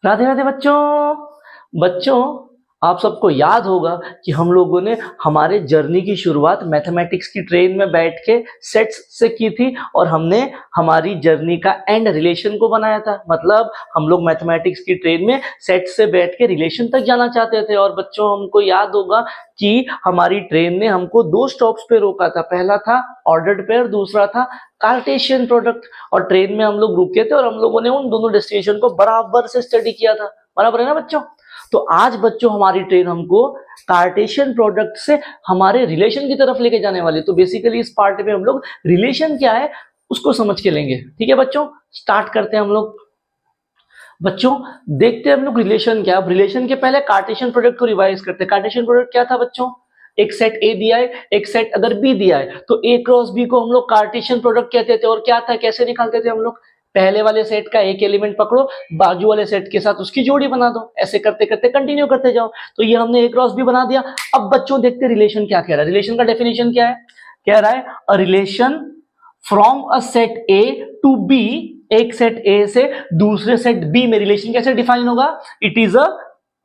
राधे राधे बच्चों। बच्चों, आप सबको याद होगा कि हम लोगों ने हमारे जर्नी की शुरुआत मैथमेटिक्स की ट्रेन में बैठ के सेट्स से की थी और हमने हमारी जर्नी का एंड रिलेशन को बनाया था। मतलब हम लोग मैथमेटिक्स की ट्रेन में सेट्स से बैठ के रिलेशन तक जाना चाहते थे। और बच्चों, हमको याद होगा कि हमारी ट्रेन ने हमको दो स्टॉप्स पे रोका था। पहला था ऑर्डर्ड पेयर, दूसरा था कार्टेशियन प्रोडक्ट। और ट्रेन में हम लोग रुके थे और हम लोगों ने उन दोनों डेस्टिनेशन को बराबर से स्टडी किया था। बराबर है ना बच्चों? तो आज बच्चों हमारी ट्रेन हमको कार्टेशियन प्रोडक्ट से हमारे रिलेशन की तरफ लेके जाने वाली है। तो बेसिकली इस पार्ट में हम लोग रिलेशन क्या है उसको समझ के लेंगे। ठीक है बच्चों, स्टार्ट करते हैं हम लोग। बच्चों देखते हैं हम लोग रिलेशन क्या है। अब रिलेशन के पहले कार्टेशियन प्रोडक्ट को रिवाइज करते हैं। कार्टेशियन प्रोडक्ट क्या था बच्चों? एक सेट ए दिया है, एक सेट अगर बी दिया है तो ए क्रॉस बी को हम लोग कार्टेशियन प्रोडक्ट कहते थे। और क्या था, कैसे निकालते थे हम लोग? पहले वाले सेट का एक एलिमेंट पकड़ो, बाजू वाले सेट के साथ उसकी जोड़ी बना दो, ऐसे करते करते कंटिन्यू करते जाओ। तो ये हमने ए क्रॉस बी बना दिया। अब बच्चों देखते रिलेशन क्या कह रहा है। रिलेशन का डेफिनेशन क्या है? कह रहा है a relation from a set A to B. एक सेट ए से दूसरे सेट बी में रिलेशन कैसे डिफाइन होगा? It is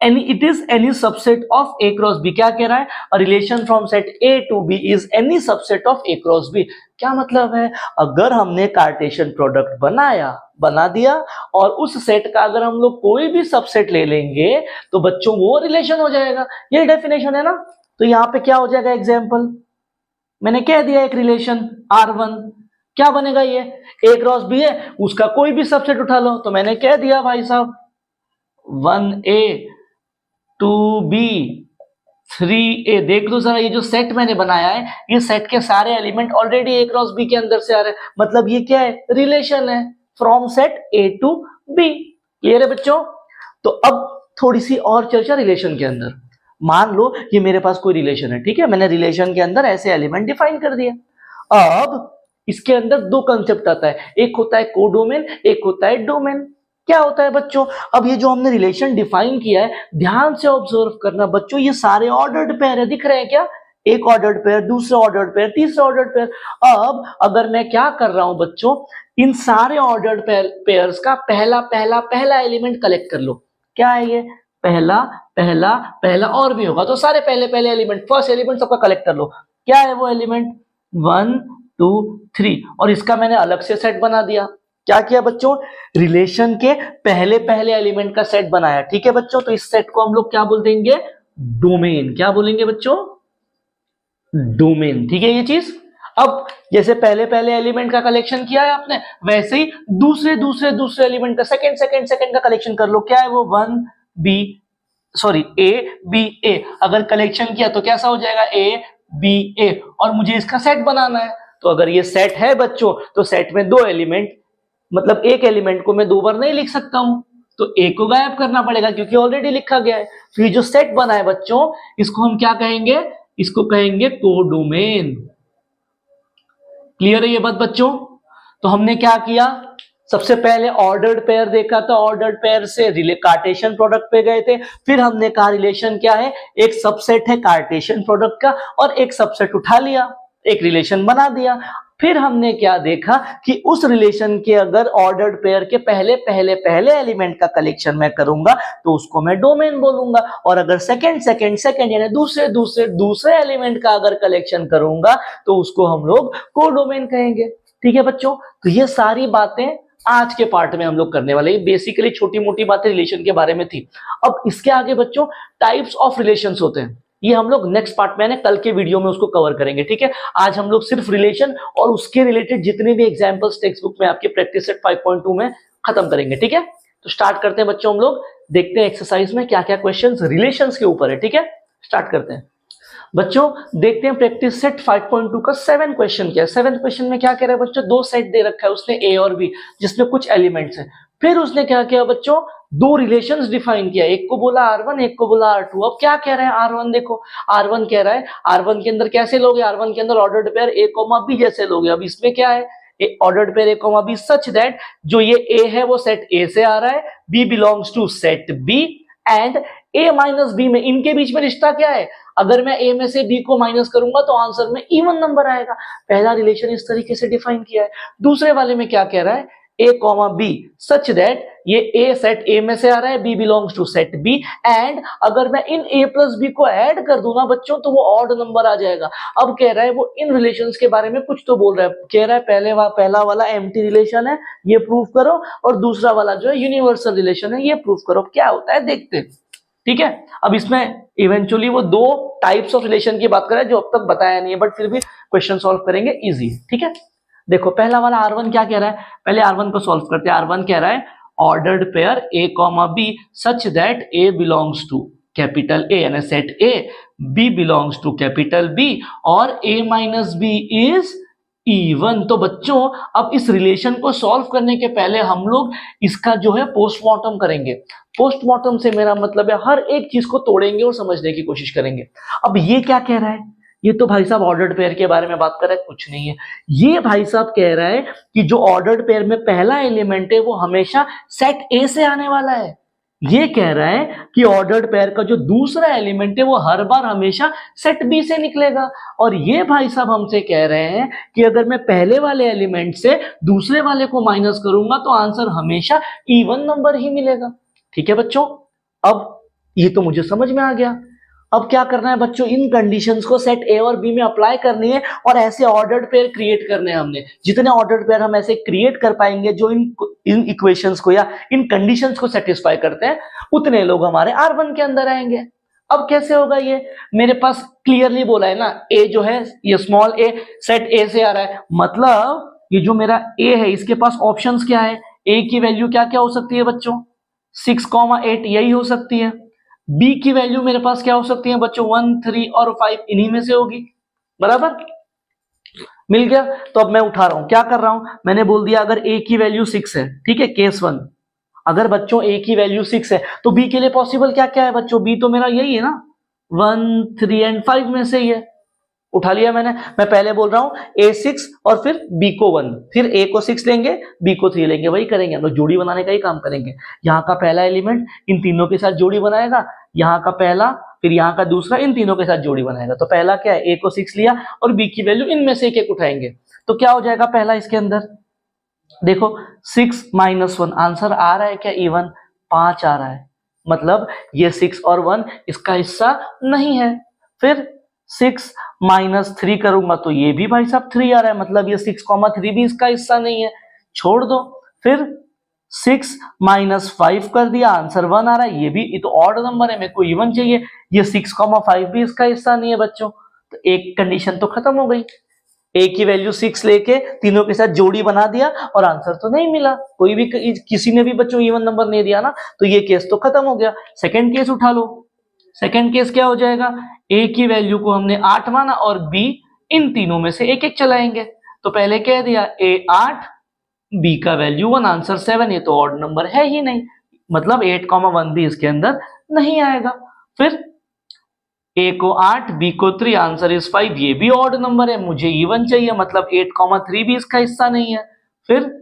any subset of a cross b। क्या कह रहा है? a relation from set a to b is any subset of a cross b। क्या मतलब है? अगर हमने कार्टेशियन प्रोडक्ट बना दिया और उस सेट का अगर हम लोग कोई भी सबसेट ले लेंगे तो बच्चों वो रिलेशन हो जाएगा। ये डेफिनेशन है ना। तो यहाँ पे क्या हो जाएगा? एग्जाम्पल मैंने कह दिया, एक रिलेशन R1 क्या बनेगा? ये a क्रॉस b है, उसका कोई भी सबसेट उठा लो। तो मैंने कह दिया भाई साहब 1a 2b 3a। देख लो जरा, ये जो सेट मैंने बनाया है ये सेट के सारे element already a cross b के अंदर से आ रहे हैं। मतलब ये क्या है? रिलेशन है from set a to b। Clear है बच्चों? तो अब थोड़ी सी और चर्चा रिलेशन के अंदर। मान लो ये मेरे पास कोई रिलेशन है, ठीक है, मैंने रिलेशन के अंदर ऐसे एलिमेंट डिफाइन कर दिया। अब इसके अंदर दो कंसेप्ट आता है, एक होता है कोडोमेन, एक होता है डोमेन। क्या होता है बच्चों? अब ये जो हमने रिलेशन डिफाइन किया है, ध्यान से ऑब्जर्व करना बच्चों, ये सारे ऑर्डर्ड पेयर है। दिख रहे हैं क्या? एक ऑर्डर्ड पेयर, दूसरा ऑर्डर्ड पेयर, तीसरा ऑर्डर्ड पेयर। अब अगर मैं क्या कर रहा हूं बच्चों, इन सारे ऑर्डर्ड पेयर्स का पहला पहला पहला एलिमेंट कलेक्ट कर लो। क्या है ये? पहला पहला पहला, और भी होगा तो सारे पहले पहले एलिमेंट, फर्स्ट एलिमेंट सबका कलेक्ट कर लो। क्या है वो एलिमेंट? 1 2 3। और इसका मैंने अलग से सेट बना दिया। क्या किया बच्चों? रिलेशन के पहले पहले एलिमेंट का सेट बनाया। ठीक है बच्चों, तो इस सेट को हम लोग क्या बोल देंगे? डोमेन। क्या बोलेंगे बच्चों? डोमेन। ठीक है ये चीज। अब जैसे पहले पहले एलिमेंट का कलेक्शन किया है आपने, वैसे ही दूसरे दूसरे दूसरे एलिमेंट का सेकंड का कलेक्शन कर लो। क्या है वो? ए बी ए। अगर कलेक्शन किया तो कैसा हो जाएगा? ए बी ए। और मुझे इसका सेट बनाना है, तो अगर ये सेट है बच्चों तो सेट में दो एलिमेंट, मतलब एक एलिमेंट को मैं दो बार नहीं लिख सकता हूं, तो एक को गायब करना पड़ेगा क्योंकि ऑलरेडी लिखा गया है। तो ये जो सेट बना है बच्चों, इसको हम क्या कहेंगे? इसको कहेंगे कोडोमेन। क्लियर है ये बात बच्चों? तो हमने क्या किया? सबसे पहले ऑर्डर्ड पेयर देखा था, ऑर्डर्ड पेयर से कार्टेशियन प्रोडक्ट पे गए थे। फिर हमने कहा रिलेशन क्या है? एक सबसेट है कार्टेशियन प्रोडक्ट का, और एक सबसेट उठा लिया, एक रिलेशन बना दिया। फिर हमने क्या देखा कि उस रिलेशन के अगर ऑर्डर्ड पेयर के पहले पहले पहले एलिमेंट का कलेक्शन मैं करूंगा तो उसको मैं डोमेन बोलूंगा। और अगर सेकंड यानी दूसरे दूसरे दूसरे एलिमेंट का अगर कलेक्शन करूंगा तो उसको हम लोग कोडोमेन कहेंगे। ठीक है बच्चों, तो ये सारी बातें आज के पार्ट में हम लोग करने वाले। ये बेसिकली छोटी मोटी बातें रिलेशन के बारे में थी। अब इसके आगे बच्चों टाइप्स ऑफ रिलेशंस होते हैं, ये हम लोग नेक्स्ट पार्ट में कल के वीडियो में उसको कवर करेंगे। ठीक है, आज हम लोग सिर्फ रिलेशन और उसके रिलेटेड जितने भी एग्जांपल्स टेक्स्ट बुक में आपके प्रैक्टिस सेट 5.2 में खत्म करेंगे। ठीक है, तो स्टार्ट करते हैं बच्चों। हम लोग देखते हैं एक्सरसाइज में क्या क्या क्वेश्चंस रिलेशंस के ऊपर है। ठीक है, स्टार्ट करते हैं बच्चों। देखते हैं प्रैक्टिस सेट 5.2 का 7 क्वेश्चन क्या है। 7 क्वेश्चन में क्या कह रहा है बच्चों? दो सेट दे रखा है उसने ए और बी, जिसमें कुछ एलिमेंट्स हैं। फिर उसने क्या किया बच्चों? दो रिलेशंस डिफाइन किया, एक को बोला R1, एक को बोला R2। अब क्या कह रहे हैं R1? देखो R1 कह रहा है, R1 के अंदर कैसे लोगे? R1 के अंदर ऑर्डर्ड पेयर a, b जैसे लोगे। अब इसमें क्या है? Ordered pair a, b such that जो ये a है वो सेट A से आ रहा है, b belongs to set B, and a minus b में इनके बीच में रिश्ता क्या है? अगर मैं a में से b को माइनस करूंगा तो आंसर में इवन नंबर आएगा। पहला रिलेशन इस तरीके से डिफाइन किया है। दूसरे वाले में क्या कह रहा है? A comma B such that ये ए सेट ए में से आ रहा है, B belongs to set B, and अगर मैं इन ए प्लस बी को ऐड कर दूं ना बच्चों तो वो ऑड नंबर आ जाएगा। अब कह रहा है वो इन रिलेशंस के बारे में कुछ तो बोल रहा है, कह रहा है पहला वाला एम्प्टी रिलेशन है ये प्रूव करो, और दूसरा वाला जो है यूनिवर्सल रिलेशन है ये प्रूव करो। क्या होता है देखते हैं, ठीक है। अब इसमें इवेंचुअली वो दो टाइप्स ऑफ रिलेशन की बात कर रहा है जो अब तक बताया नहीं है, बट फिर भी क्वेश्चन सॉल्व करेंगे इजी, ठीक है। देखो पहला वाला R1 क्या कह रहा है, पहले R1 को सॉल्व करते हैं। R1 कह रहा है ordered pair A comma B such that A belongs to capital A यानी set A, B belongs to capital B और A minus B is even. तो बच्चों अब इस रिलेशन को सॉल्व करने के पहले हम लोग इसका जो है पोस्टमार्टम करेंगे। पोस्टमार्टम से मेरा मतलब है हर एक चीज को तोड़ेंगे और समझने की कोशिश करेंगे। अब ये क्या कह रहा है, ये तो भाई साहब ऑर्डर्ड पेयर के बारे में बात कर रहा है, कुछ नहीं है। ये भाई साहब कह रहा है कि जो ऑर्डर्ड पेयर में पहला एलिमेंट है वो हमेशा सेट ए से आने वाला है। ये कह रहा है कि ऑर्डर्ड पेयर का जो दूसरा एलिमेंट है वो हर बार हमेशा सेट बी से निकलेगा। और ये भाई साहब हमसे कह रहे हैं कि अगर मैं पहले वाले एलिमेंट से दूसरे वाले को माइनस करूंगा तो आंसर हमेशा इवन नंबर ही मिलेगा। ठीक है बच्चों, अब ये तो मुझे समझ में आ गया। अब क्या करना है बच्चों, इन कंडीशंस को सेट ए और बी में अप्लाई करनी है और ऐसे ऑर्डर्ड पेयर क्रिएट करने हैं हमने। जितने ऑर्डर्ड पेयर हम ऐसे क्रिएट कर पाएंगे जो इन इक्वेशंस को या इन कंडीशंस को सेटिस्फाई करते हैं, उतने लोग हमारे R1 के अंदर आएंगे। अब कैसे होगा ये, मेरे पास क्लियरली बोला है ना, ए जो है ये स्मॉल ए सेट ए से आ रहा है, मतलब ये जो मेरा ए है इसके पास ऑप्शंस क्या है, ए की वैल्यू क्या क्या हो सकती है बच्चों, 6,8 यही हो सकती है। बी की वैल्यू मेरे पास क्या हो सकती है बच्चों, 1, 3 और 5 इन्हीं में से होगी, बराबर मिल गया। तो अब मैं उठा रहा हूं, क्या कर रहा हूं, मैंने बोल दिया अगर ए की वैल्यू 6 है, ठीक है, केस 1, अगर बच्चों ए की वैल्यू 6 है तो बी के लिए पॉसिबल क्या क्या है बच्चों, बी तो मेरा यही है ना, 1, 3 एंड 5 में से ही है, उठा लिया मैंने। मैं पहले बोल रहा हूं ए 6 और फिर बी को 1, फिर ए को 6 लेंगे बी को 3 लेंगे, वही करेंगे हम लोग, जोड़ी बनाने का ही काम करेंगे। यहाँ का पहला एलिमेंट इन तीनों के साथ जोड़ी बनाएगा, यहाँ का पहला फिर यहाँ का दूसरा इन तीनों के साथ जोड़ी बनाएगा। तो पहला क्या है, ए को 6 लिया और बी की वैल्यू इनमें से एक उठाएंगे, तो क्या हो जाएगा पहला इसके अंदर, देखो 6 - 1 आंसर आ रहा है क्या, इवन 5 आ रहा है, मतलब ये 6 और 1 इसका हिस्सा नहीं है। फिर 6 - 3 करूंगा तो ये भी भाई साहब 3 आ रहा है, मतलब ये 6,3 भी इसका हिस्सा नहीं है, छोड़ दो। फिर 6 - 5 कर दिया, आंसर 1 आ रहा है, ये तो ऑड नंबर है, मेरे को इवन चाहिए, ये 6,5 भी इसका हिस्सा नहीं है बच्चों। तो एक कंडीशन तो खत्म हो गई, ए की वैल्यू 6 लेके तीनों के साथ जोड़ी बना दिया और आंसर तो नहीं मिला, कोई भी किसी ने भी बच्चों इवन नंबर नहीं दिया ना, तो ये केस तो खत्म हो गया। सेकंड केस उठा लो, सेकंड केस क्या हो जाएगा, ए की वैल्यू को हमने 8 माना और बी इन तीनों में से एक एक चलाएंगे। तो पहले कह दिया ए 8 बी का वैल्यू 1 आंसर 7, ये तो ऑड नंबर है ही नहीं, मतलब 8,1 भी इसके अंदर नहीं आएगा। फिर ए को 8 बी को 3 आंसर इज 5, ये भी ऑड नंबर है, मुझे इवन चाहिए, मतलब 8,3 भी इसका हिस्सा नहीं है। फिर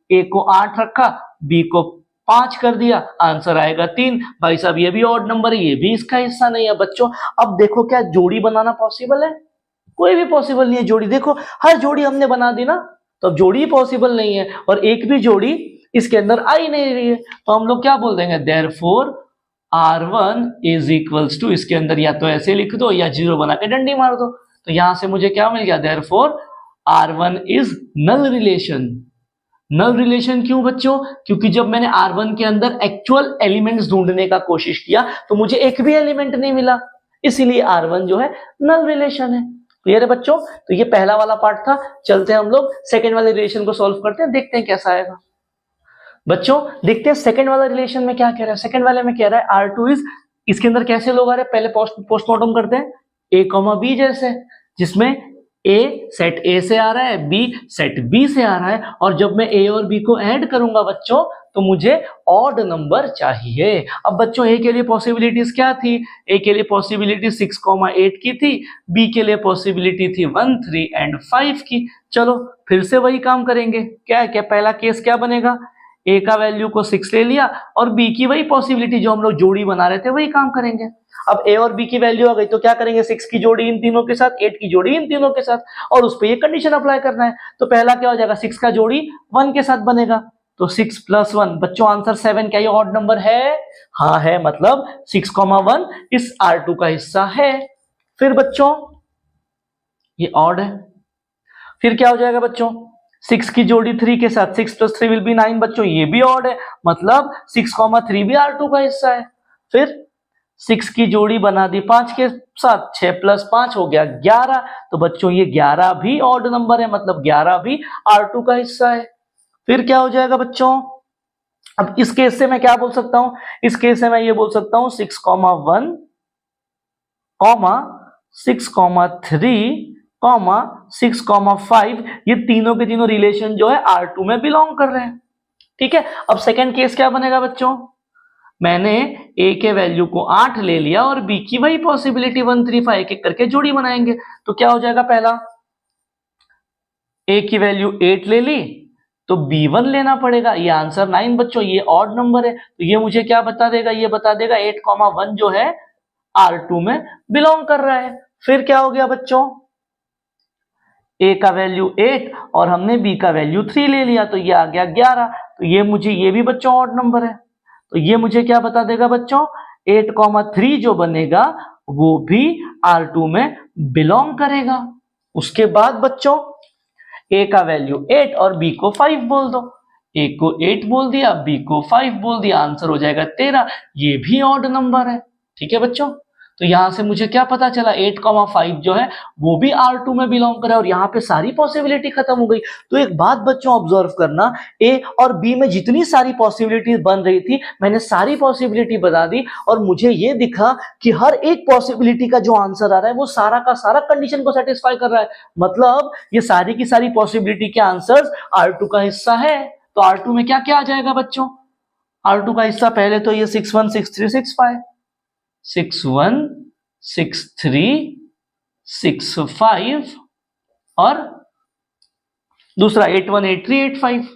ए को 8 रखा बी को 5 कर दिया, आंसर आएगा 3, भाई साहब ये भी ऑड नंबर है, ये भी इसका हिस्सा नहीं है बच्चों। अब देखो क्या जोड़ी बनाना पॉसिबल है, कोई भी पॉसिबल नहीं है जोड़ी, देखो हर जोड़ी हमने बना दी ना, तो अब जोड़ी पॉसिबल नहीं है और एक भी जोड़ी इसके अंदर आ ही नहीं रही है, तो हम लोग क्या बोल देंगे, therefore R1 is equals to, इसके अंदर या तो ऐसे लिख दो या 0 बना के डंडी मार दो, तो यहां से मुझे क्या मिल गया, therefore R1 is null relation. Null relation क्यों बच्चों, क्योंकि जब मैंने R1 के अंदर एक्चुअल एलिमेंट्स ढूंढने का कोशिश किया तो मुझे एक भी एलिमेंट नहीं मिला, इसीलिए R1 जो है नल रिलेशन है। क्लियर है बच्चों, तो ये पहला वाला पार्ट था, चलते हैं हम लोग सेकेंड वाले रिलेशन को सॉल्व करते हैं, देखते हैं कैसा आएगा। बच्चों देखते हैं सेकंड वाला रिलेशन में क्या कह रहा है, सेकंड वाले में कह रहा है R2 इज, इसके अंदर कैसे लोग आ रहे हैं, पहले पोस्टमार्टम करते हैं, A, B जैसे, जिसमें A सेट A से आ रहा है, B सेट B से आ रहा है, और जब मैं A और B को ऐड करूंगा बच्चों तो मुझे ऑड नंबर चाहिए। अब बच्चों A के लिए पॉसिबिलिटीज क्या थी, A के लिए पॉसिबिलिटी 6,8 की थी, B के लिए पॉसिबिलिटी थी 1, 3 एंड 5 की। चलो फिर से वही काम करेंगे, क्या है, क्या पहला केस क्या बनेगा, ए का वैल्यू को 6 ले लिया और बी की वही पॉसिबिलिटी जो हम लोग जोड़ी बना रहे थे वही काम करेंगे। अब ए और बी की वैल्यू आ गई तो क्या करेंगे, 6 की जोड़ी इन तीनों के साथ, 8 की जोड़ी इन तीनों के साथ, और उस पर ये कंडीशन अप्लाई करना है। तो पहला क्या हो जाएगा, 6 का जोड़ी 1 के साथ बनेगा, तो 6 + 1 बच्चों आंसर 7। क्या ये ऑड नंबर है? हाँ है, मतलब 6,1 इस R2 का हिस्सा है। फिर बच्चों ये ऑड है। फिर क्या हो जाएगा बच्चों? 6 की जोड़ी 3 के साथ 6 + 3 विल बी 9 बच्चों, ये भी ऑड है, मतलब 6,3 भी R2 का हिस्सा है। फिर 6 की जोड़ी बना दी 5 के साथ, 6 + 5 हो गया 11, तो बच्चों ये 11 भी ऑड नंबर है, मतलब 11 भी R2 का हिस्सा है। फिर क्या हो जाएगा बच्चों? अब इस केस से मैं क्या बोल सकता हूं? इस केस से मैं ये बोल सकता हूं 6,1, 6,3, 6,5, ये तीनों के तीनों रिलेशन जो है R2 में बिलोंग कर रहे हैं। ठीक है, अब सेकंड केस क्या बनेगा बच्चों? मैंने A के वैल्यू को 8 ले लिया और B की वही पॉसिबिलिटी 1, 3, 5 एक एक करके जोड़ी बनाएंगे, तो क्या हो जाएगा? पहला A की वैल्यू 8 ले ली तो B1 लेना पड़ेगा, ये आंसर 9 बच्चों, ये ऑड नंबर है, तो ये मुझे क्या बता देगा? ये बता देगा 8,1 जो है R2 में बिलोंग कर रहा है। फिर क्या हो गया बच्चों? A का वैल्यू 8 और हमने B का वैल्यू 3 ले लिया, तो ये आ गया 11, तो ये भी बच्चों ऑड नंबर है, तो ये मुझे क्या बता देगा बच्चों? 8,3 जो बनेगा वो भी R2 में बिलोंग करेगा। उसके बाद बच्चों A का वैल्यू 8 और B को 5 बोल दो, A को 8 बोल दिया, B को 5 बोल दिया, आंसर हो जाएगा 13, ये भी ऑड नंबर है। ठीक है बच्चों, तो यहां से मुझे क्या पता चला? 8,5 जो है वो भी R2 में बिलोंग कर रहा है, और यहाँ पे सारी पॉसिबिलिटी खत्म हो गई। तो एक बात बच्चों ऑब्जर्व करना, A और B में जितनी सारी पॉसिबिलिटी बन रही थी मैंने सारी पॉसिबिलिटी बता दी, और मुझे ये दिखा कि हर एक पॉसिबिलिटी का जो आंसर आ रहा है वो सारा का सारा कंडीशन को सेटिस्फाई कर रहा है, मतलब ये सारी की सारी पॉसिबिलिटी के आंसर्स R2 का हिस्सा है। तो R2 में क्या क्या आ जाएगा बच्चों? R2 का हिस्सा पहले तो ये 6,1, 6,3, 6,5, 6,1, 6,3, 6,5 और दूसरा 8,1, 8,3, 8,5,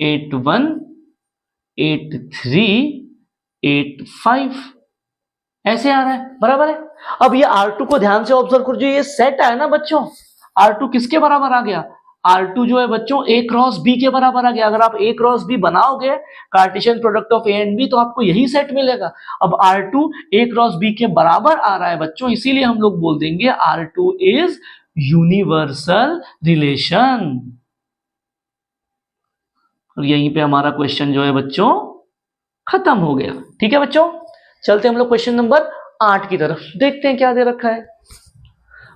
8,1, 8,3, 8,5 ऐसे आ रहा है, बराबर है। अब ये R2 को ध्यान से ऑब्जर्व कर, जो ये सेट है ना बच्चों, R2 किसके बराबर आ गया? R2 जो है बच्चों A क्रॉस B के बराबर आ गया। अगर आप A क्रॉस B बनाओगे Cartesian product of A and B तो आपको यही सेट मिलेगा। अब R2 A क्रॉस B के बराबर आ रहा है बच्चों, इसीलिए हम लोग बोल देंगे R2 इज यूनिवर्सल रिलेशन। और यहीं पे हमारा क्वेश्चन जो है बच्चों खत्म हो गया। ठीक है बच्चों, चलते हम लोग क्वेश्चन नंबर 8 की तरफ, देखते हैं क्या दे रखा है।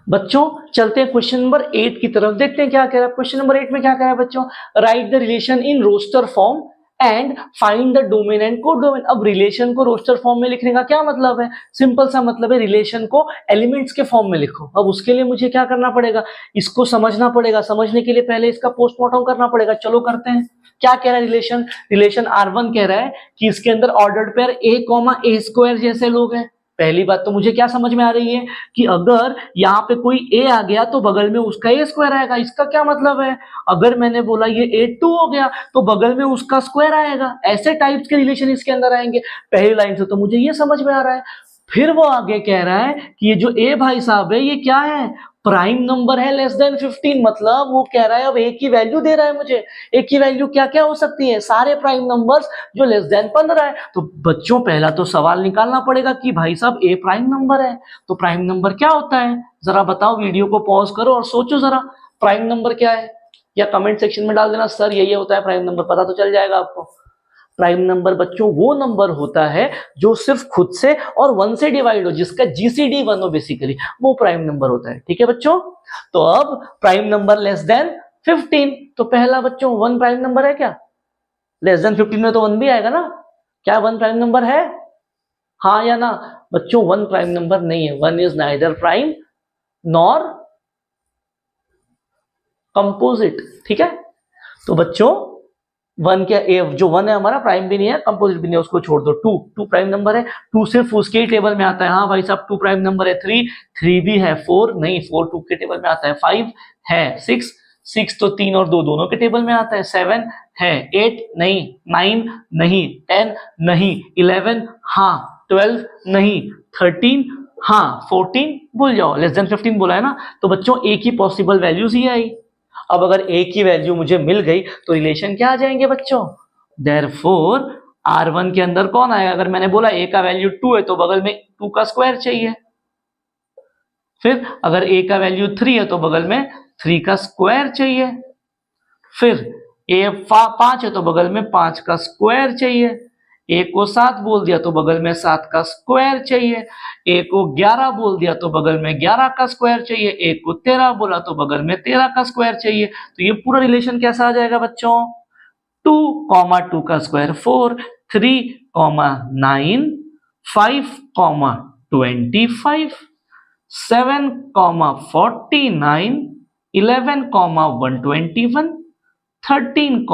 बच्चों चलते हैं क्वेश्चन नंबर 8 की तरफ, देखते हैं क्या कह रहा है। क्वेश्चन नंबर 8 में क्या कह रहा है बच्चों? Write the relation in roster form and find the domain and codomain. अब रिलेशन को रोस्टर फॉर्म में लिखने का क्या मतलब है? सिंपल सा मतलब है रिलेशन को एलिमेंट्स के फॉर्म में लिखो। अब उसके लिए मुझे क्या करना पड़ेगा? इसको समझना पड़ेगा, समझने के लिए पहले इसका पोस्टमार्टम करना पड़ेगा। चलो करते हैं। क्या कह रहा है रिलेशन? रिलेशन R1 कह रहा है कि इसके अंदर ऑर्डर्ड पेयर A,A² जैसे लोग हैं। पहली बात तो मुझे क्या समझ में आ रही है कि अगर यहाँ पे कोई A आ गया तो बगल में उसका A² आएगा। इसका क्या मतलब है? अगर मैंने बोला ये A2 हो गया तो बगल में उसका स्क्वायर आएगा। ऐसे टाइप्स के रिलेशन इसके अंदर आएंगे। पहली लाइन से तो मुझे ये समझ में आ रहा है। फिर वो आगे कह रहा है कि ये जो A भाई साहब है ये क्या है? प्राइम नंबर है लेस देन 15, मतलब वो कह रहा है अब A की वैल्यू दे रहा है मुझे। A की वैल्यू क्या क्या हो सकती है? सारे प्राइम नंबर्स जो लेस देन 15 है। तो बच्चों पहला तो सवाल निकालना पड़ेगा कि भाई साहब A प्राइम नंबर है तो प्राइम नंबर क्या होता है? जरा बताओ, वीडियो को पॉज करो और सोचो जरा, प्राइम नंबर क्या है? या कमेंट सेक्शन में डाल देना सर यही होता है प्राइम नंबर, पता तो चल जाएगा आपको। प्राइम नंबर बच्चों वो नंबर होता है जो सिर्फ खुद से और 1 से डिवाइड हो, जिसका जीसीडी 1 हो, बेसिकली वो प्राइम नंबर होता है। ठीक है बच्चों, तो अब प्राइम नंबर लेस देन 15, तो पहला बच्चों 1 प्राइम नंबर है क्या? लेस देन 15 में तो 1 भी आएगा ना। क्या 1 प्राइम नंबर है? हाँ या ना? बच्चों 1 प्राइम नंबर नहीं है। 1 is neither prime nor composite. ठीक है, तो बच्चों 1 क्या, जो 1 है हमारा प्राइम भी नहीं है कंपोजिट भी नहीं है, उसको छोड़ दो। 2 प्राइम नंबर है, 2 सिर्फ उसके ही टेबल में आता है। हाँ भाई साहब 2 प्राइम नंबर है। 3 भी है। 4 नहीं, 4 2 के टेबल में आता है। 5 है। 6 तो 3 और 2 दोनों के टेबल में आता है। 7 है। 8 नहीं। 9 नहीं। 10 नहीं। 11 हाँ। 12 नहीं। 13 हाँ। 14 भूल जाओ, लेस देन 15 बोला है ना। तो बच्चों एक ही पॉसिबल वैल्यूज ही आई। अब अगर a की वैल्यू मुझे मिल गई तो रिलेशन क्या आ जाएंगे बच्चों? देयरफॉर R1 के अंदर कौन आएगा? अगर मैंने बोला a का वैल्यू 2 है तो बगल में 2 का स्क्वायर चाहिए। फिर अगर a का वैल्यू 3 है तो बगल में 3 का स्क्वायर चाहिए। फिर a 5 है तो बगल में 5 का स्क्वायर चाहिए। a को 7 बोल दिया तो बगल में 7 का स्क्वायर चाहिए। a को 11 बोल दिया तो बगल में 11 का स्क्वायर चाहिए। a को 13 बोला तो बगल में 13 का स्क्वायर चाहिए। तो ये पूरा रिलेशन कैसा आ जाएगा बच्चों? 2, 2 का स्क्वायर 4, 3, 9, 5, 25, 7, 49, 11, 121, 13,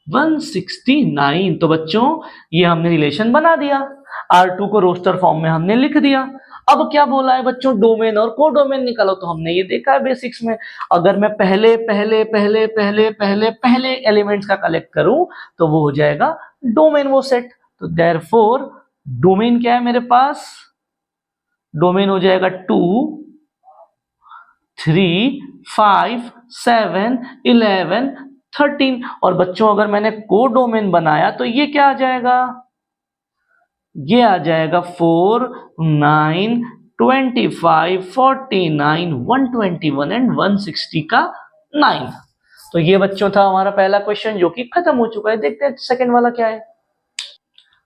169। तो बच्चों ये हमने रिलेशन बना दिया, R2 को रोस्टर फॉर्म में हमने लिख दिया। अब क्या बोला है बच्चों? डोमेन और कोडोमेन निकालो। तो हमने ये देखा है बेसिक्स में, अगर मैं पहले पहले पहले पहले पहले पहले एलिमेंट्स का कलेक्ट करूं तो वो हो जाएगा डोमेन, वो सेट। तो देयरफॉर डोमेन क्या है मेरे पास? डोमेन हो जाएगा 2, 3, 5, 7, 11, 13। और बच्चों अगर मैंने कोडोमेन बनाया तो ये क्या आ जाएगा? ये आ जाएगा 4, 9, 25, 49, 121 एंड 160 का 9। तो ये बच्चों था हमारा पहला क्वेश्चन जो कि खत्म हो चुका है। देखते हैं सेकंड वाला क्या है।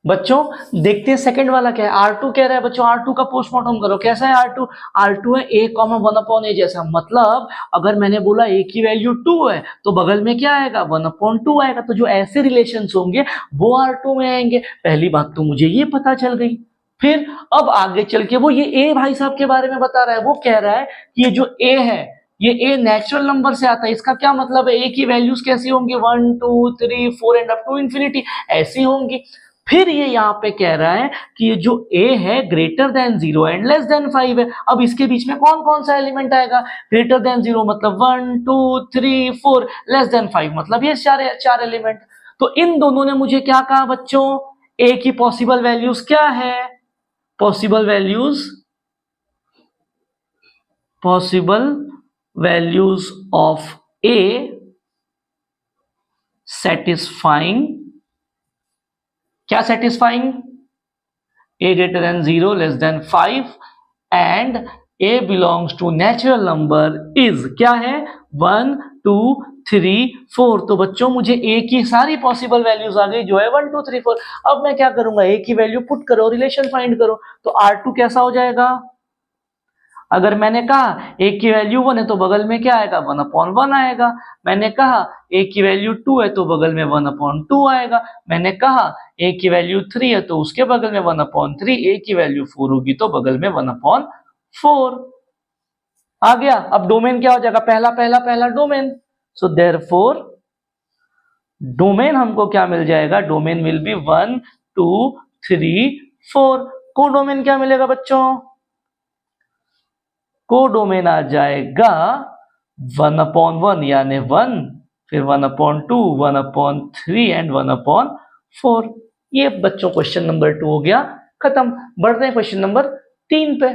बच्चों देखते हैं सेकंड वाला क्या है। R2 कह रहा है बच्चों, R2 का पोस्टमार्टम करो। कैसा है R2? R2 है a, 1/a जैसा। मतलब अगर मैंने बोला a की वैल्यू 2 है तो बगल में क्या आएगा? 1/2 आएगा। तो जो ऐसे रिलेशंस होंगे वो R2 में आएंगे। पहली बात तो मुझे ये पता चल गई। फिर अब आगे चल के वो ये a भाई साहब के बारे में बता रहा है। वो कह रहा है कि ये जो a है ये a नेचुरल नंबर से आता है। इसका क्या मतलब है? a की वैल्यूज कैसी होंगी? 1, 2, 3, 4 एंड अप टू इंफिनिटी ऐसी होंगी। फिर ये यहाँ पे कह रहा है कि ये जो a है greater than 0 and less than 5 है। अब इसके बीच में कौन कौन सा एलिमेंट आएगा? ग्रेटर देन 0 मतलब 1, 2, 3, 4, लेस देन 5 मतलब ये चार एलिमेंट। तो इन दोनों ने मुझे क्या कहा बच्चों? a की पॉसिबल वैल्यूज क्या है? Possible values of a satisfying, क्या satisfying? a greater than 0 less than 5 and a belongs to natural number is क्या है? 1, 2, 3, 4। तो बच्चों मुझे a की सारी पॉसिबल वैल्यूज आ गई जो है 1, 2, 3, 4। अब मैं क्या करूंगा? a की वैल्यू पुट करो, रिलेशन फाइंड करो। तो R2 कैसा हो जाएगा? अगर मैंने कहा a की वैल्यू 1 है तो बगल में क्या आएगा? 1/1 आएगा। मैंने कहा a की वैल्यू 2 है तो बगल में 1/2 आएगा। मैंने कहा a की वैल्यू 3 है तो उसके बगल में 1/3। a की वैल्यू 4 होगी तो बगल में 1/4 आ गया। अब डोमेन क्या हो जाएगा? पहला डोमेन। सो देयरफॉर डोमेन हमको क्या मिल जाएगा? Domain will be 1, 2, 3, 4। कोडोमेन क्या मिलेगा बच्चों? कोडोमेन आ जाएगा 1/1 यानी 1, फिर 1/2, 1/3 एंड 1/4। ये बच्चों क्वेश्चन नंबर 2 हो गया खत्म। बढ़ते हैं क्वेश्चन नंबर 3 पे।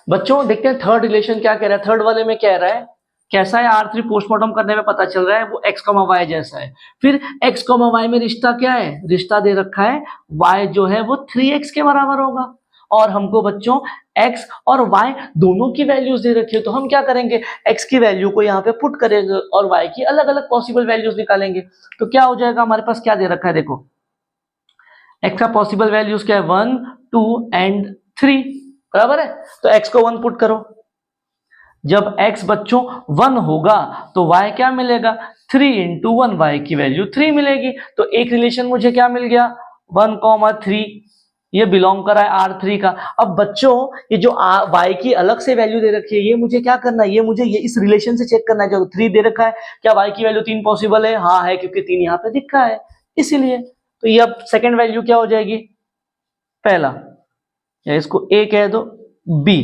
बच्चों देखते हैं थर्ड रिलेशन क्या कह रहा है। थर्ड वाले में कह रहा है कैसा है? R3 पोस्टमार्टम करने में पता चल रहा है वो x, y जैसा है। फिर x, y में रिश्ता क्या है? रिश्ता दे रखा है y जो है वो 3x के बराबर होगा। और हमको बच्चों x और y दोनों की वैल्यूज दे रखी है। तो हम क्या करेंगे? x की वैल्यू को यहाँ पे पुट करेंगे और y की अलग अलग पॉसिबल वैल्यूज निकालेंगे। तो क्या हो जाएगा? हमारे पास क्या दे रखा है देखो, x का पॉसिबल वैल्यूज क्या है? 1, 2 एंड 3 बराबर है। तो x को 1 पुट करो। जब x बच्चों 1 होगा तो y क्या मिलेगा? 3 × 1, y की वैल्यू 3 मिलेगी। तो एक रिलेशन मुझे क्या मिल गया? 1, 3। ये बिलोंग कर रहा है R3 का। अब बच्चों ये जो y की अलग से वैल्यू दे रखी है ये मुझे क्या करना है? ये मुझे ये इस रिलेशन से चेक करना है। जो 3 दे रखा है क्या y की वैल्यू 3 पॉसिबल है? हाँ है, क्योंकि 3 यहाँ पे दिख रहा है इसीलिए। तो ये अब सेकेंड वैल्यू क्या हो जाएगी? पहला, या इसको a कह दो, b।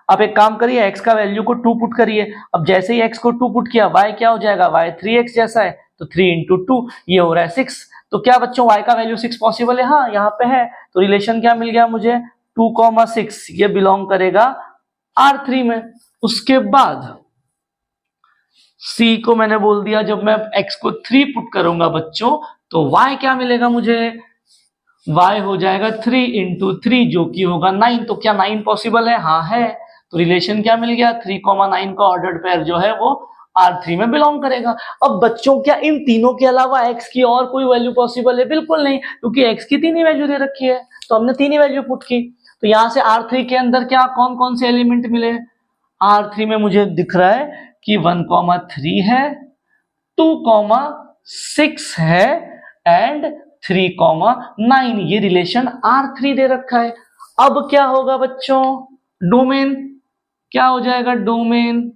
अब एक काम करिए, x का वैल्यू को 2 पुट करिए। अब जैसे ही x को 2 पुट किया y क्या हो जाएगा? y 3x जैसा है तो 3 × 2 ये हो रहा है 6। तो क्या बच्चों y का वैल्यू 6 पॉसिबल है? हाँ यहाँ पे है। तो रिलेशन क्या मिल गया मुझे? 2, 6 ये बिलोंग करेगा R3 में। उसके बाद सी को मैंने बोल दिया, जब मैं x को 3 पुट करूंगा बच्चों तो y क्या मिलेगा मुझे, y हो जाएगा 3 इंटू 3 जो कि होगा 9। तो क्या 9 पॉसिबल है, हाँ है। तो रिलेशन क्या मिल गया, 3,9 का ऑर्डर्ड पेयर जो है वो R3 में बिलोंग करेगा। अब बच्चों क्या इन तीनों के अलावा x की और कोई वैल्यू पॉसिबल है, बिल्कुल नहीं, क्योंकि x की 3 ही वैल्यू दे रखी है तो हमने 3 ही वैल्यू पुट की। तो यहां से R3 के अंदर क्या कौन कौन से एलिमेंट मिले, R3 में मुझे दिख रहा है कि 1,3 है, 2,6 है एंड 3,9, ये रिलेशन R3 दे रखा है। अब क्या होगा बच्चों, डोमेन क्या हो जाएगा, डोमेन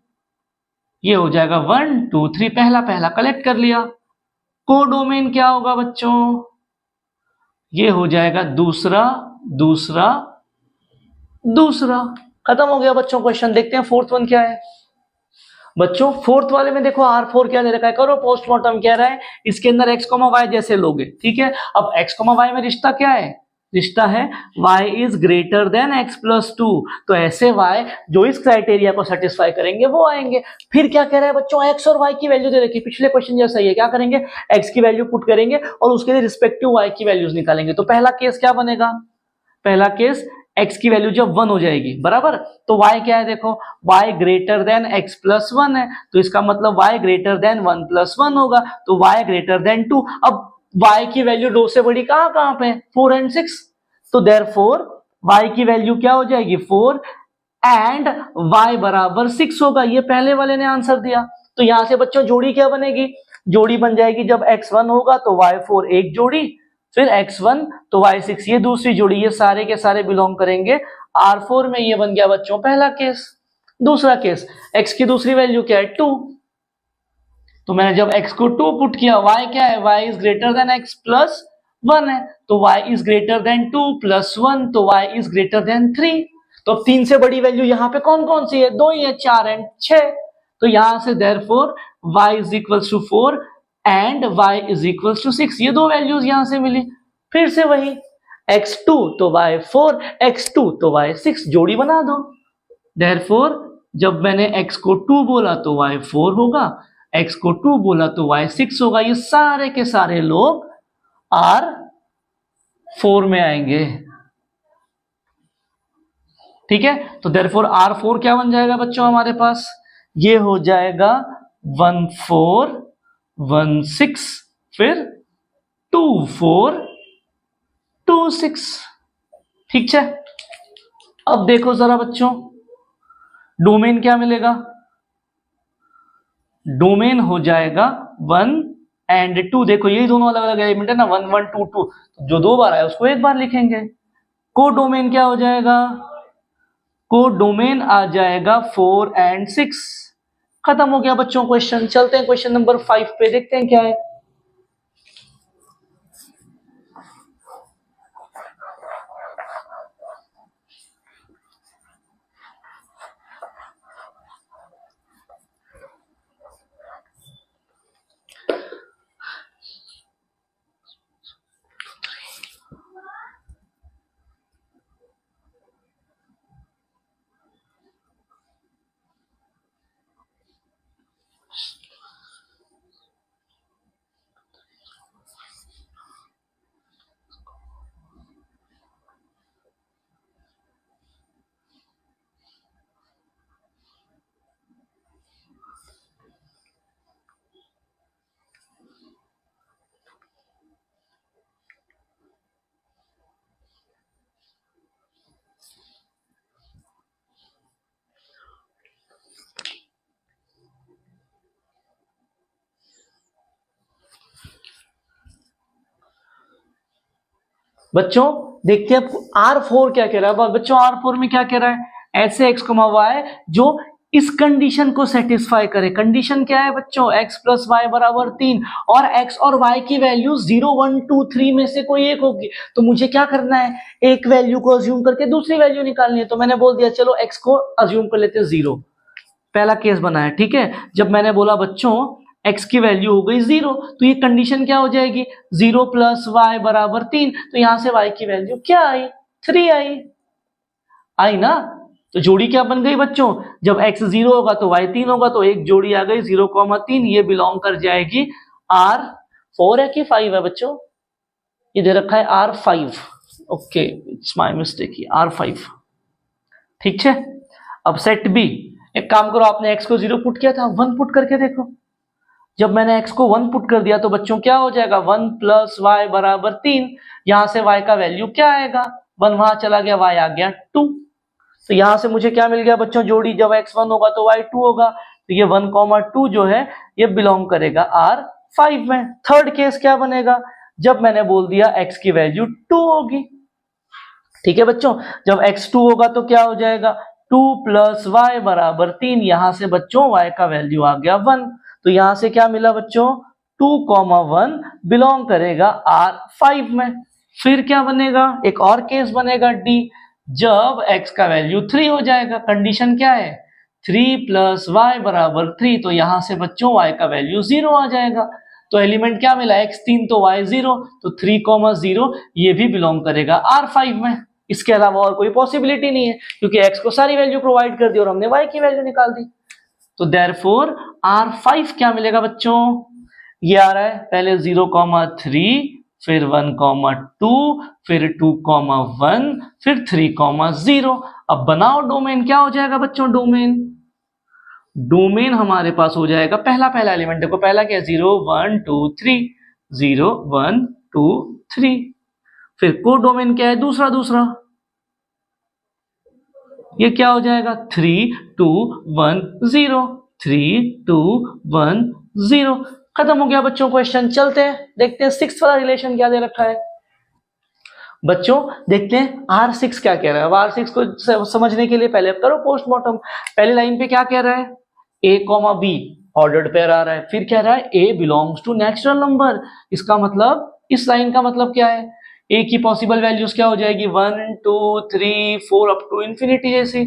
ये हो जाएगा 1 2 3, पहला पहला कलेक्ट कर लिया। कोडोमेन क्या होगा बच्चों, ये हो जाएगा दूसरा दूसरा दूसरा। खत्म हो गया बच्चों क्वेश्चन। देखते हैं फोर्थ वन क्या है बच्चों। फोर्थ वाले में देखो R4 क्या दे रखा है, करो पोस्टमार्टम। कह रहा है इसके अंदर x, y जैसे लोगे, ठीक है। अब x, y में रिश्ता क्या है, रिश्ता है y is greater than x plus 2। तो ऐसे y जो इस क्राइटेरिया को सेटिस्फाई करेंगे वो आएंगे। फिर क्या कह रहा है बच्चों, x और y की वैल्यू दे रखी है, पिछले क्वेश्चन जैसा ही है। क्या करेंगे, x की वैल्यू पुट करेंगे और उसके लिए रिस्पेक्टिव y की वैल्यूज निकालेंगे। तो पहला केस क्या बनेगा, पहला केस x की वैल्यू जब 1 हो जाएगी बराबर, तो y क्या है देखो, y greater than x plus 1 है, तो इसका मतलब y ग्रेटर देन 1 प्लस 1 होगा, तो y ग्रेटर देन 2। अब y की वैल्यू 2 से बड़ी कहां कहां पे, 4 एंड 6, तो देयरफॉर y की वैल्यू क्या हो जाएगी 4 एंड y बराबर 6 होगा। ये पहले वाले ने आंसर दिया। तो यहां से बच्चों जोड़ी क्या बनेगी, जोड़ी बन जाएगी जब x1 होगा तो y4 एक जोड़ी, फिर x1 तो y6 ये दूसरी जोड़ी, ये सारे के सारे बिलोंग करेंगे R4 में। ये बन गया बच्चों पहला केस। दूसरा केस, x की दूसरी वैल्यू क्या है 2, तो मैंने जब x को 2 पुट किया, y क्या है, y is greater than x plus 1 है, तो y is greater than 2 plus 1, तो y इज ग्रेटर देन 3। तो अब 3 से बड़ी वैल्यू यहाँ पे कौन कौन सी है, 2 ही है, 4 एंड 6। तो यहां से therefore y is equals to 4 and y is equals to 6, ये दो वैल्यूज यहां से मिली। फिर से वही x2 तो y4, x2 तो y6, जोड़ी बना दो। देयरफॉर जब मैंने x को 2 बोला तो y4 होगा, x को 2 बोला तो y6 होगा। ये सारे के सारे लोग R4 में आएंगे, ठीक है। तो देयरफॉर R4 क्या बन जाएगा बच्चों हमारे पास, ये हो जाएगा 1 4 1 6, फिर 2 4 2 6, ठीक है। अब देखो जरा बच्चों, डोमेन क्या मिलेगा, डोमेन हो जाएगा 1 एंड 2। देखो यही दोनों अलग अलग एलिमेंट है ना, 1 1 2 2, जो दो बार आया उसको एक बार लिखेंगे। को डोमेन क्या हो जाएगा, को डोमेन आ जाएगा 4 एंड 6। खत्म हो गया बच्चों क्वेश्चन। चलते हैं क्वेश्चन नंबर 5 पे, देखते हैं क्या है। बच्चों देखते हैं R4 क्या कह रहा है। बच्चों R4 में क्या कह रहा है, ऐसे x, y जो इस कंडीशन को सेटिस्फाई करे। कंडीशन क्या है बच्चों, x प्लस वाई बराबर 3 और x और y की वैल्यू 0 1 2 3 में से कोई एक होगी। तो मुझे क्या करना है, एक वैल्यू को अज्यूम करके दूसरी वैल्यू निकालनी है। तो मैंने बोल दिया चलो x को अज्यूम कर लेते हैं 0, पहला केस बना है, ठीक है। जब मैंने बोला बच्चों x की वैल्यू हो गई 0, तो ये कंडीशन क्या हो जाएगी, 0 प्लस वाई बराबर 3। तो यहां से y की वैल्यू क्या आई, 3 आई ना। तो जोड़ी क्या बन गई बच्चों, जब x 0 होगा तो y 3 होगा, तो एक जोड़ी आ गई 0,3, ये बिलोंग कर जाएगी R4 है कि 5 है बच्चों, ये दे रखा है R5, okay it's my mistake, R5, ठीक है। अब सेट बी, एक काम करो, आपने x को 0 पुट किया था, 1 पुट करके देखो। जब मैंने x को 1 पुट कर दिया तो बच्चों क्या हो जाएगा, 1 + y बराबर 3, यहां से y का वैल्यू क्या आएगा, 1 वहां चला गया, y आ गया 2, तो यहां से मुझे क्या मिल गया बच्चों, जोड़ी जब x 1 होगा तो y 2 होगा, तो ये 1,2 जो है ये बिलोंग करेगा R5 में। थर्ड केस क्या बनेगा, जब मैंने बोल दिया x की वैल्यू 2 होगी, ठीक है बच्चों, जब x 2 होगा तो क्या हो जाएगा, 2 + y बराबर 3, यहां से बच्चों y का वैल्यू आ गया 1, तो यहां से क्या मिला बच्चों, 2,1 बिलोंग करेगा R5 में। फिर क्या बनेगा, एक और केस बनेगा D, जब x का वैल्यू 3 हो जाएगा, कंडीशन क्या है, 3 + y बराबर 3, तो यहां से बच्चों y का वैल्यू 0 आ जाएगा, तो एलिमेंट क्या मिला, x 3 तो y 0, तो 3,0 ये भी बिलोंग करेगा R5 में। इसके अलावा और कोई पॉसिबिलिटी नहीं है, क्योंकि x को सारी वैल्यू प्रोवाइड कर दी और हमने y की वैल्यू निकाल दी, तो देयरफॉर R5 क्या मिलेगा बच्चों, ये आ रहा है, पहले 0,3, फिर 1,2, फिर 2,1, फिर 3,0। अब बनाओ डोमेन, क्या हो जाएगा बच्चों डोमेन, डोमेन हमारे पास हो जाएगा, पहला एलिमेंट देखो, पहला क्या है, 0 1 2 3, 0 1 2 3, फिर को डोमेन क्या है, दूसरा, ये क्या हो जाएगा, 3 2 1 0, 3 2 1 0, खत्म हो गया बच्चों क्वेश्चन। चलते हैं देखते हैं 6th वाला रिलेशन क्या दे रखा है बच्चों, देखते हैं R6 क्या कह रहा है। अब R6 को समझने के लिए पहले करो पोस्टमार्टम। पहली लाइन पे क्या कह रहा है, A, B ऑर्डर्ड पेयर आ रहा है, फिर कह रहा है A belongs to natural number, इसका मतलब, इस लाइन का मतलब क्या है, A की पॉसिबल वैल्यूज क्या हो जाएगी, 1 2 3 4 अप टू इंफिनिटी जैसी।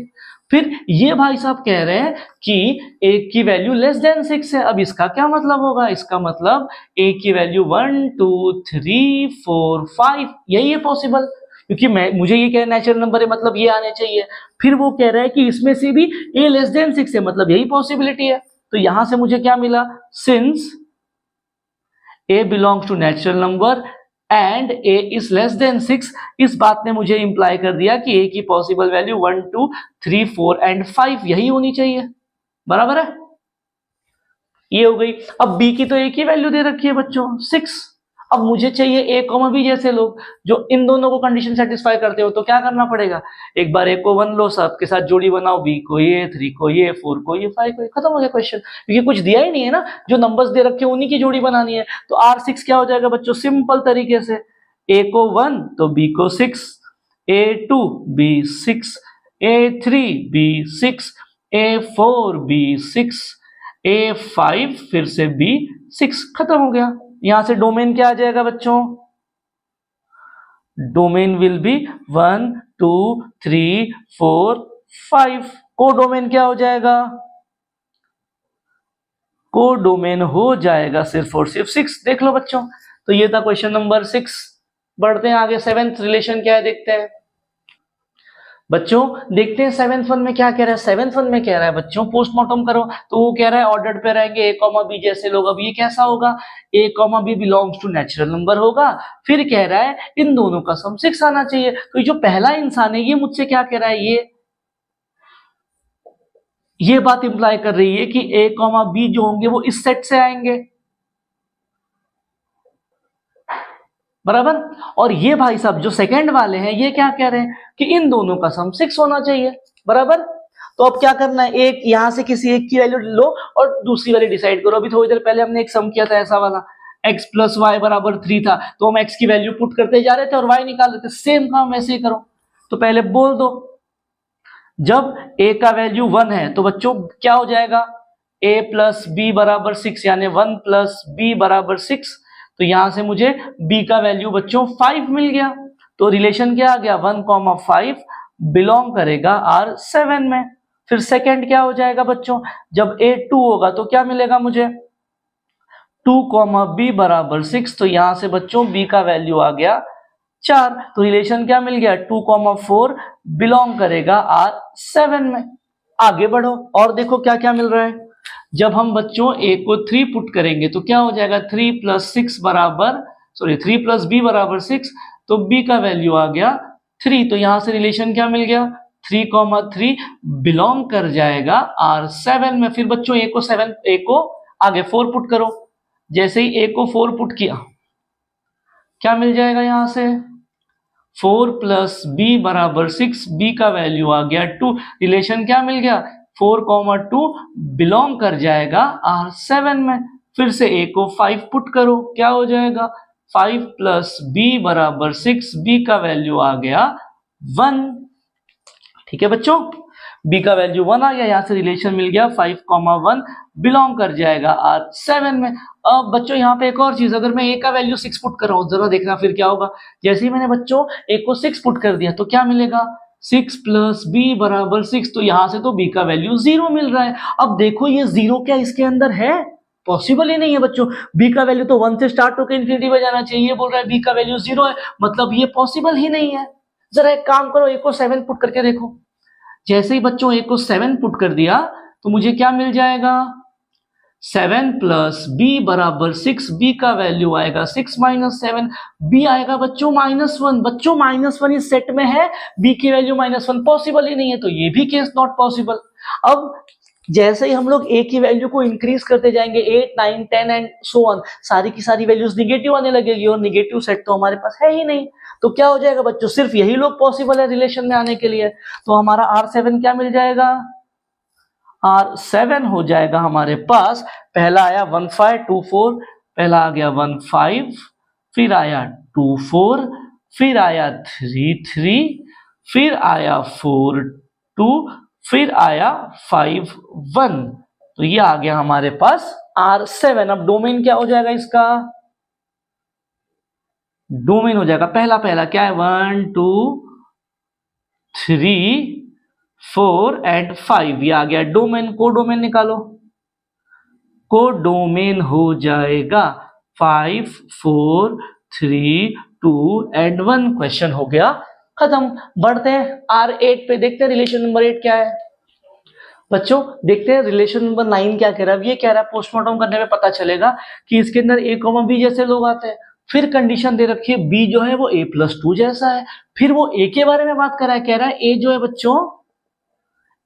फिर ये भाई साहब कह रहे हैं कि A की वैल्यू लेस देन 6 है, अब इसका क्या मतलब होगा, इसका मतलब A की वैल्यू 1 2 3 4 5, यही है पॉसिबल, क्योंकि मुझे ये कह नेचुरल नंबर है, मतलब ये आने चाहिए। फिर वो कह रहा है कि इसमें से भी A लेस देन 6 है, मतलब यही पॉसिबिलिटी है, तो यहां से मुझे क्या मिला, since A belongs to natural number and A is less than 6, इस बात ने मुझे इंप्लाई कर दिया कि A की पॉसिबल वैल्यू 1 2 3 4 एंड 5 यही होनी चाहिए, बराबर है, ये हो गई। अब B की तो A की वैल्यू दे रखी है बच्चों 6, अब मुझे चाहिए A, B जैसे लोग जो इन दोनों को कंडीशन सेटिस्फाई करते हो, तो क्या करना पड़ेगा, एक बार A को 1 लो, सबके साथ जोड़ी बनाओ, B को ये, 3 को ये, 4 को ये, 5 को ये, खत्म हो गया क्वेश्चन, क्योंकि कुछ दिया ही नहीं है ना, जो नंबर्स दे रखे उन्हीं की जोड़ी बनानी है। तो R6 क्या हो जाएगा बच्चों, सिंपल तरीके से A को 1 तो B को 6, A2 B 6, A3 B 6, A4 B 6, A5 फिर से B 6, खत्म हो गया। यहां से डोमेन क्या आ जाएगा बच्चों, डोमेन विल बी 1 2 3 4 5, को डोमेन क्या हो जाएगा, को डोमेन हो जाएगा सिर्फ और सिर्फ 6। देख लो बच्चों, तो ये था क्वेश्चन नंबर 6। बढ़ते हैं आगे, 7th रिलेशन क्या है देखते हैं बच्चों, देखते हैं 7th वन में क्या कह रहा है। 7th वन में कह रहा है बच्चों, पोस्टमार्टम करो, तो वो कह रहा है ऑर्डर्ड पे रहेंगे A, B जैसे लोग। अब ये कैसा होगा, A, B belongs to natural number होगा, फिर कह रहा है इन दोनों का सम 6 आना चाहिए। तो ये जो पहला इंसान है ये मुझसे क्या कह रहा है, ये बात इंप्लाई कर रही है कि A, B जो होंगे वो इस सेट से आएंगे, बराबर। और ये भाई साहब जो सेकंड वाले हैं ये क्या कह रहे हैं कि इन दोनों का सम 6 होना चाहिए, बराबर। तो अब क्या करना है, एक यहां से किसी एक की वैल्यू लो और दूसरी वाली डिसाइड करो। अभी थोड़ी देर पहले हमने एक सम किया था ऐसा वाला, x + y बराबर 3 था, तो हम x की वैल्यू पुट करते जा रहे थे और y निकाल रहे थे। सेम काम वैसे ही करो, तो पहले बोल दो, जब a का वैल्यू 1 है तो बच्चों क्या हो जाएगा, a + b बराबर 6, यानी 1 + b बराबर 6। तो यहां से मुझे b का वैल्यू बच्चों 5 मिल गया, तो रिलेशन क्या आ गया, 1,5 बिलोंग करेगा R7 में। फिर सेकंड क्या हो जाएगा बच्चों, जब a 2 होगा तो क्या मिलेगा मुझे, 2, b बराबर 6, तो यहां से बच्चों b का वैल्यू आ गया 4। तो रिलेशन क्या मिल गया, 2,4 बिलोंग करेगा R7 में। आगे बढ़ो और देखो क्या क्या मिल रहा है। जब हम बच्चों a को 3 पुट करेंगे तो क्या हो जाएगा, 3 + 6 बराबर 3 + b बराबर 6, तो b का वैल्यू आ गया 3। तो यहां से रिलेशन क्या मिल गया, 3,3 बिलोंग कर जाएगा R7 में। फिर बच्चों a को आगे 4 पुट करो। जैसे ही a को 4 पुट किया, क्या मिल जाएगा, यहां से 4 + b बराबर 6, b का वैल्यू आ गया 2। रिलेशन क्या मिल गया, 4,2 बिलोंग कर जाएगा R7 में। फिर से a को 5 पुट करो, क्या हो जाएगा, 5 + b बराबर 6, b का वैल्यू आ गया 1। ठीक है बच्चों, b का वैल्यू 1 आ गया। यहां से रिलेशन मिल गया 5,1 बिलोंग कर जाएगा R7 में। अब बच्चों यहाँ पे एक और चीज, अगर मैं a का वैल्यू 6 पुट कर रहा हूं, जरा देखना फिर क्या होगा। जैसे ही मैंने बच्चों a को 6 पुट कर दिया तो क्या मिलेगा, 6 + b बराबर 6, तो यहां से तो b का वैल्यू 0 मिल रहा है। अब देखो ये 0 क्या इसके अंदर है, पॉसिबल ही नहीं है बच्चों। b का वैल्यू तो 1 से स्टार्ट होकर इंफिनिटी पे जाना चाहिए, ये बोल रहा है b का वैल्यू 0 है, मतलब ये पॉसिबल ही नहीं है। जरा एक काम करो, a को 7 पुट करके देखो। जैसे ही बच्चों a को 7 पुट कर दिया तो मुझे क्या मिल जाएगा, 7 + b बराबर 6, b का वैल्यू आएगा 6 - 7, b आएगा बच्चों -1। बच्चों -1 इस सेट में है, b की वैल्यू -1 पॉसिबल ही नहीं है, तो ये भी केस नॉट पॉसिबल। अब जैसे ही हम लोग a की वैल्यू को इंक्रीज करते जाएंगे, 8, 9, 10 एंड सो ऑन, सारी की सारी वैल्यूज निगेटिव आने लगेगी, और निगेटिव सेट तो हमारे पास है ही नहीं। तो क्या हो जाएगा बच्चों, सिर्फ यही लोग पॉसिबल है रिलेशन में आने के लिए। तो हमारा R7 क्या मिल जाएगा, R7 हो जाएगा हमारे पास, पहला आया 1524, पहला आ गया 15, फिर आया 24, फिर आया 33, फिर आया 42, फिर आया 51। तो ये आ गया हमारे पास R7। अब डोमेन क्या हो जाएगा इसका, डोमेन हो जाएगा पहला क्या है, 1 2 3 4 एंड 5, ये आ गया डोमेन। को डोमेन निकालो, को डोमेन हो जाएगा 5 4 3 2 एंड 1। क्वेश्चन हो गया खत्म। बढ़ते हैं R8 पे, देखते हैं रिलेशन नंबर 8 क्या है। बच्चों देखते हैं रिलेशन नंबर 9 क्या कह रहा है। ये कह रहा है पोस्टमार्टम करने में पता चलेगा कि इसके अंदर a, b जैसे लोग आते हैं। फिर कंडीशन दे रखी है b जो है वो a+2 जैसा है। फिर वो a के बारे में बात कर रहा है, कह रहा है a जो है बच्चों,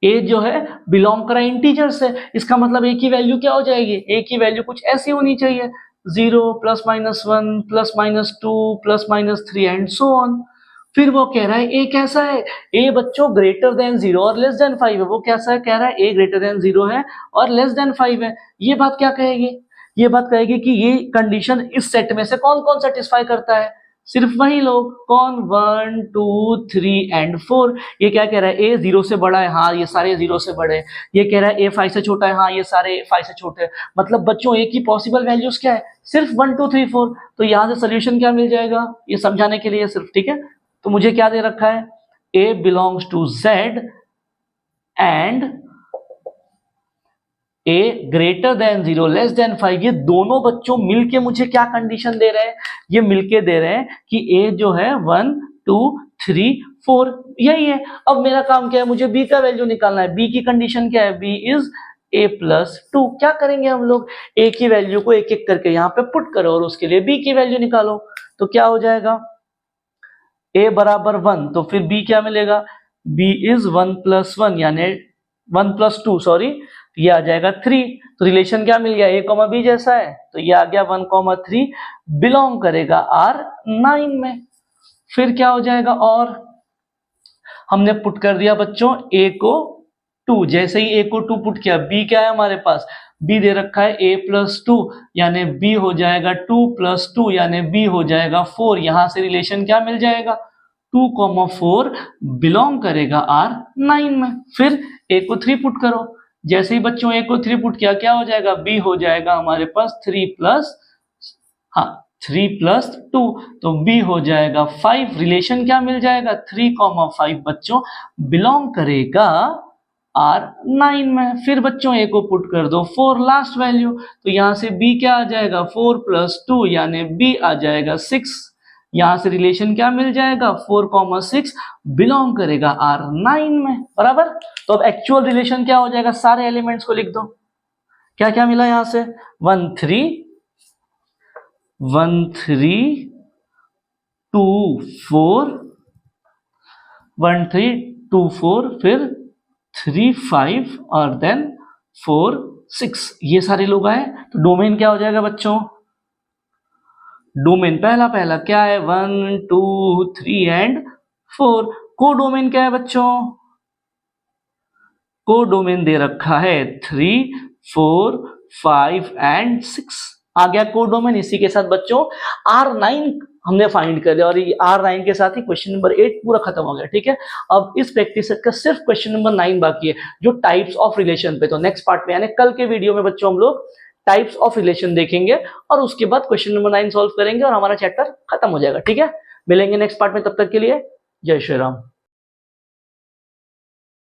a जो है बिलोंग कर रहा है इंटीजर से। इसका मतलब a की वैल्यू क्या हो जाएगी, a की वैल्यू कुछ ऐसी होनी चाहिए, 0 +-1 +-2 +-3 एंड सो ऑन। फिर वो कह रहा है a कैसा है, a बच्चों ग्रेटर देन 0 और लेस देन 5 है। वो कैसा है, कह रहा है a ग्रेटर देन 0 है और लेस देन 5 है। ये बात क्या कहेगी, ये बात कहेगी कि ये कंडीशन इस सेट में से कौन कौन सेटिस्फाई करता है, सिर्फ वही लोग। कौन, 1 2 3 एंड 4। ये क्या कह रहा है, a 0 से बड़ा है, हाँ ये सारे 0 से बड़े हैं। ये कह रहा है a 5 से छोटा है, हाँ ये सारे 5 से छोटे हैं। मतलब बच्चों a की पॉसिबल वैल्यूज क्या है, सिर्फ 1 2 3 4। तो यहां से सोल्यूशन क्या मिल जाएगा, ये समझाने के लिए सिर्फ, ठीक है। तो मुझे क्या दे रखा है, a belongs to z and a greater than 0 less than 5। ये दोनों बच्चों मिलके मुझे क्या कंडीशन दे रहे हैं, ये मिलके दे रहे हैं कि a जो है 1 2 3 4 यही है। अब मेरा काम क्या है, मुझे b का वैल्यू निकालना है। b की कंडीशन क्या है, b इज a+2। क्या करेंगे हम लोग, a की वैल्यू को एक एक करके यहाँ पे पुट करो और उसके लिए b की वैल्यू निकालो। तो क्या हो जाएगा, a बराबर 1, तो फिर b क्या मिलेगा, b इज 1 + 1 यानी 1 + 2 सॉरी, ये आ जाएगा 3। तो रिलेशन क्या मिल गया, a, b जैसा है, तो ये आ गया 1,3 बिलोंग करेगा R9 में। फिर क्या हो जाएगा, और हमने पुट कर दिया बच्चों a को 2। जैसे ही a को 2 पुट किया, b क्या है हमारे पास, b दे रखा है a+2 यानी b हो जाएगा 2 + 2 यानी b हो जाएगा 4। यहां से रिलेशन क्या मिल जाएगा, 2,4 बिलोंग करेगा R9 में। फिर a को 3 पुट करो। जैसे ही बच्चों a को 3 पुट किया, क्या हो जाएगा, b हो जाएगा हमारे पास 3 + 2, तो b हो जाएगा 5। रिलेशन क्या मिल जाएगा, 3,5 बच्चों बिलोंग करेगा R9 में। फिर बच्चों a को पुट कर दो 4 लास्ट वैल्यू, तो यहां से b क्या आ जाएगा, 4 + 2 यानी b आ जाएगा 6 यहां से रिलेशन क्या मिल जाएगा, 4,6 बिलोंग करेगा R9 में, बराबर। तो अब एक्चुअल रिलेशन क्या हो जाएगा, सारे एलिमेंट्स को लिख दो। क्या क्या मिला यहां से, 1 3 1 3 2 4 1 3 2 4 फिर 3 5 और देन 4 6, ये सारे लोग आए। तो डोमेन क्या हो जाएगा बच्चों, डोमेन पहला पहला क्या है, 1 2 3 एंड 4। को डोमेन क्या है बच्चों, को डोमेन दे रखा है 3 4 5 एंड 6, आ गया को डोमेन। इसी के साथ बच्चों R9 हमने फाइंड कर लिया और ये R9 के साथ ही क्वेश्चन नंबर 8 पूरा खत्म हो गया, ठीक है। अब इस प्रैक्टिस सेट का सिर्फ क्वेश्चन नंबर 9 बाकी है, जो टाइप्स ऑफ रिलेशन पे। तो नेक्स्ट पार्ट में यानी कल के वीडियो में बच्चों हम लोग टाइप्स ऑफ रिलेशन देखेंगे और उसके बाद क्वेश्चन नंबर 9 सॉल्व करेंगे और हमारा चैप्टर खत्म हो जाएगा, ठीक है। मिलेंगे नेक्स्ट पार्ट में, तब तक के लिए जय श्री राम।